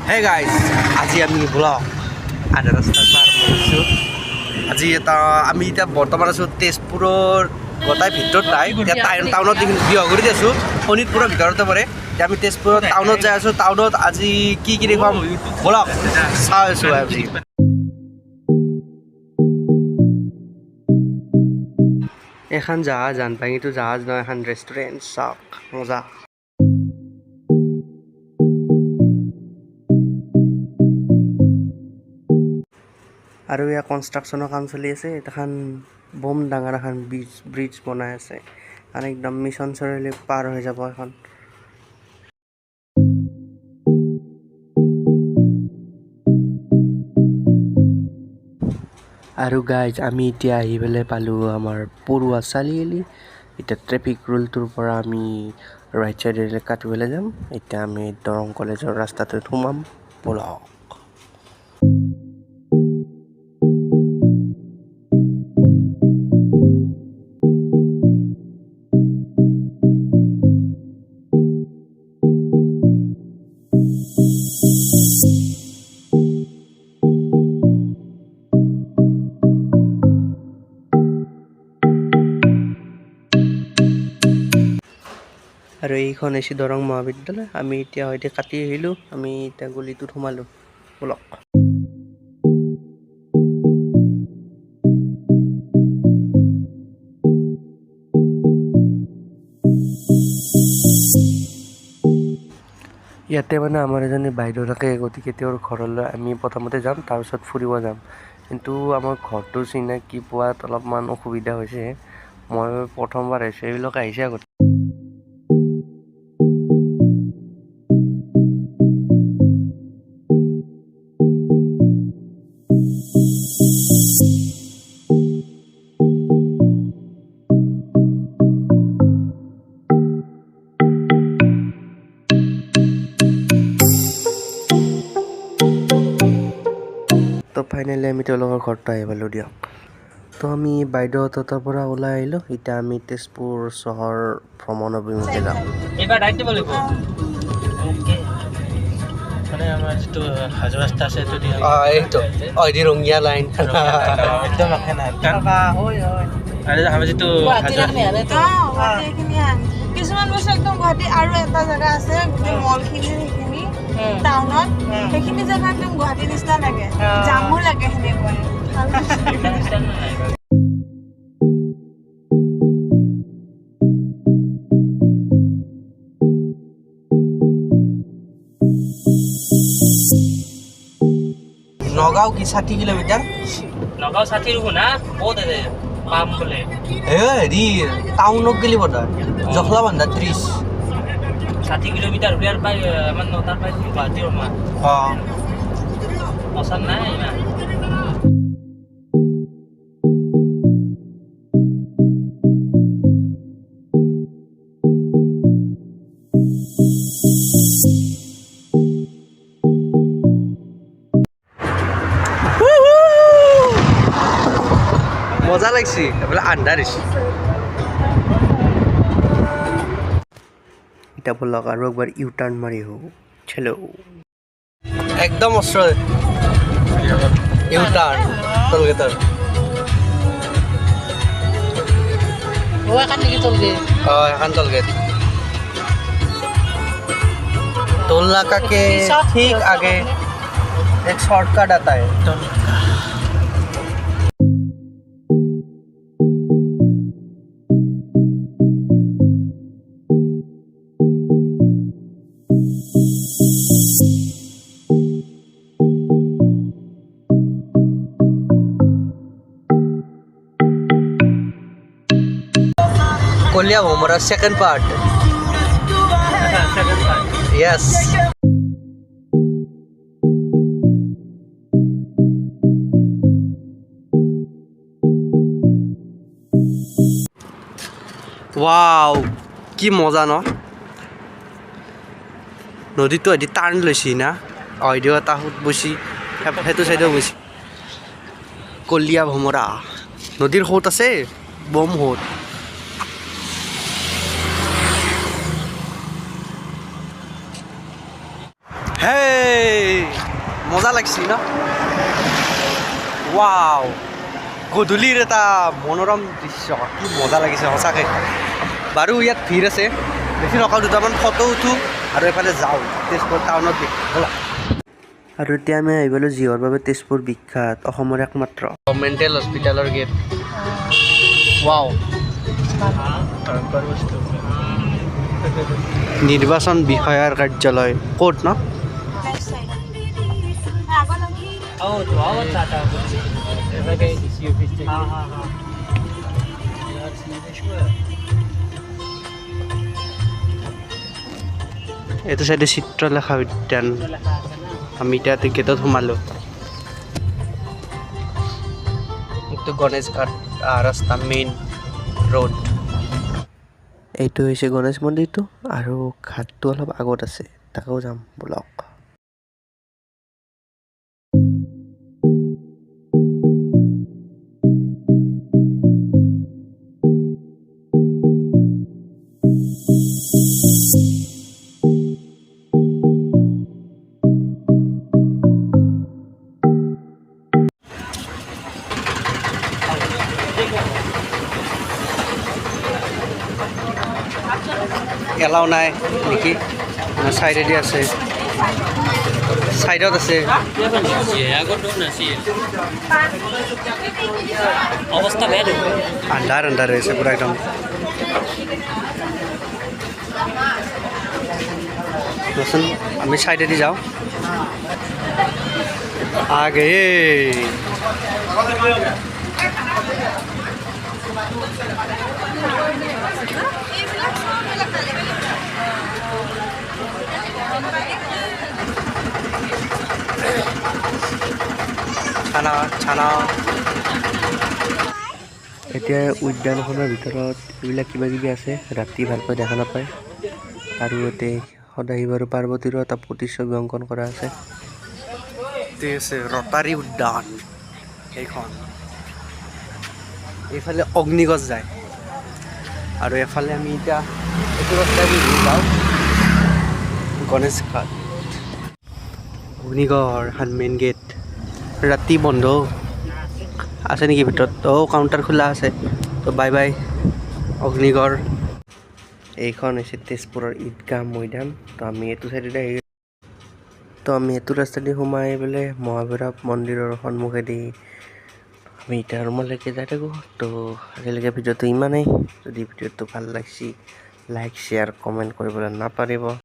Hey guys, আজি আমি blog আধা ৰাস্তাৰ পৰা আৰম্ভ কৰিছোঁ। আজি আমি এতিয়া বৰ্তমান আছোঁ তেজপুৰৰ গোটাই ভিতৰত নাই, এতিয়া টাউনত বিহগুৰিত আছোঁ, শোণিতপুৰৰ ভিতৰতে পৰে। এতিয়া আমি তেজপুৰৰ টাউনত যাই আছোঁ। টাউনত আজি কি দেখুৱাম ব্লগ চাই আছোঁ। আজি এখন জাহাজ জানপাঙিটো জাহাজ নহয়, এখন ৰেষ্টুৰেণ্ট। চাওক মজা। আৰু ইয়াৰ কনষ্ট্ৰাকশ্যনৰ কাম চলি আছে। এখন বম ডাঙৰ এখন ব্ৰিজ বনাই আছে, আৰু একদম মিছন চাৰিআলি পাৰ হৈ যাব এখন। আৰু গাইজ, আমি এতিয়া আহি পেলাই পালোঁ আমাৰ পৰুৱা চাৰিআলি। এতিয়া ট্ৰেফিক ৰুলটোৰ পৰা আমি ৰাইট চাইডেৰে কাটিবলৈ যাম। এতিয়া আমি দৰং কলেজৰ ৰাস্তাটোত সোমাম। ব'লক। আৰু এইখন হৈছে দৰং মহাবিদ্যালয়। আমি এতিয়া হয়তো কাটি আহিলোঁ, আমি এতিয়া গলিটোত সোমালোঁ। ব'লক। ইয়াতে মানে আমাৰ এজনী বাইদেউ থাকে, গতিকে তেওঁৰ ঘৰলৈ আমি প্ৰথমতে যাম, তাৰপিছত ফুৰিব যাম। কিন্তু আমাৰ ঘৰটো চিনাকি পোৱাত অলপমান অসুবিধা হৈছে। মই প্ৰথমবাৰ আহিছোঁ, এইবিলাক আহিছে আগতে। তো ফাইনেলি আমি তেওঁলোকৰ ঘৰটো আহি পালোঁ দিয়ক। তো আমি বাইদেউহঁতৰ পৰা ওলাই আহিলোঁ। এতিয়া আমি তেজপুৰ চহৰ ভ্ৰমণ অভিমুখে যাম। এইবাৰ ডাইৰেক্ট দিব লাগিব। মানে আমাৰ যিটো হাজো ৰাস্তা আছে সেইটো দি এইটো দি ৰঙীয়া লাইন একদম ৰাখে নাই। আৰু আমাৰ যিটো কিছুমান বস্তু একদম গুৱাহাটী আৰু এটা জেগা আছে, গোটেই মলখিনি সেইখিনি টাউনত, সেইখিনি জেগা একদম গুৱাহাটীৰ নিচিনা লাগে, জামো লাগে সেনেকৈ। নগাঁও কি 60 কিলোমিটাৰ? নগাঁও 60 শুনা বহুত আছে পাম বোলে। হেৰি টাউনত গেলি বৰ্তমান জখলা বান্ধা 30 60 কিলোমিটাৰ উলিয়াৰ পাই আমাৰ নটাৰ পাই গুৱাহাটীৰ আমাৰ পচন্দ নাই ইমান। মজা লাগছে, এইফালে আন্ধাৰ হৈছে। এতিয়া বলক আৰু একবাৰ ইউ টাৰ্ণ মাৰি আহোঁ। চেলো একদম ওচৰত ইউ টাৰ্ণ টলগেটৰ। এখন टोलगेट टोल नाका के ठीक आगे एक शॉर्टकट आता है। Kolia Bhomra second part. Yes. Wow, কি মজা ন? নদীটো এদি টাৰ্ণ লৈছি না, অইডিও এটা সুত বৈছি, সেইটো চাইডেও বৈছি। কলিয়া ভোমৰা নদীৰ সোঁত আছে, বম সোঁত। Hey! মজা লাগছি ন ৱাও গধূলিৰ এটা মনোৰম দৃশ্য কি মজা লাগিছে সঁচাকৈ বাৰু ইয়াত ভিৰ আছে বেছি নকওঁ দুটামান ফটো উঠোঁ আৰু এফালে যাওঁ তেজপুৰ টাউনত ব'লা আৰু এতিয়া আমি আহি পালোঁ যিহৰ বাবে তেজপুৰ বিখ্যাত অসমৰ একমাত্ৰ মেণ্টেল হস্পিটেলৰ গেট ৱাও নিৰ্বাচন বিষয়াৰ কাৰ্যালয় ক'ত ন Oh, tu awak tak tahu. Sebagai DC office. Ha. এইটো চাইডে চিত্ৰলেখা উদ্যান আমি এতিয়া গেটত সোমালোঁ এইটো গণেশ ঘাট ৰাস্তা মেইন ৰোড এইটো হৈছে গণেশ মন্দিৰটো আৰু ঘাটটো অলপ আগত আছে তাকেও যাম ব'লক এলাও নাই নেকি চাইডেদি আছে চাইডত আছে অৱস্থা বেয়া দেখোন আন্ধাৰ আন্ধাৰ হৈ আছে পূৰা একদম ৰচোন আমি চাইডেদি যাওঁ আগে ছানা এতিয়া উদ্যানখনৰ ভিতৰত এইবিলাক কিবা কিবি আছে ৰাতি ভালকৈ দেখা নাপায় আৰু ইয়াতে সদাশিৱ আৰু পাৰ্বতীৰো এটা প্ৰতিচ্ছবি অংকন কৰা আছে ৰটাৰী উদ্যান এইখন এইফালে অগ্নিগছ যায় আৰু এফালে আমি এতিয়া এইটো ৰাস্তাই যাওঁ গণেশ ঘাট অগ্নিগড় হান মেইন গেট ৰাতি বন্ধ আছে নেকি ভিতৰত কাউণ্টাৰ খোলা আছে তো বাই বাই অগ্নিগড় এইখন হৈছে তেজপুৰৰ ঈদগাহ মৈদাম তো আমি এইটো চাইডে আহি তো আমি এইটো ৰাস্তাদি সোমাই পেলাই মহাভৈৰৱ মন্দিৰৰ সন্মুখেদি আমি এতিয়া ৰুমলৈকে যাই থাকোঁ তো আজিলৈকে ভিডিঅ'টো ইমানেই যদি ভিডিঅ'টো ভাল লাগিছে লাইক শ্বেয়াৰ কমেণ্ট কৰিবলৈ নাপাহৰিব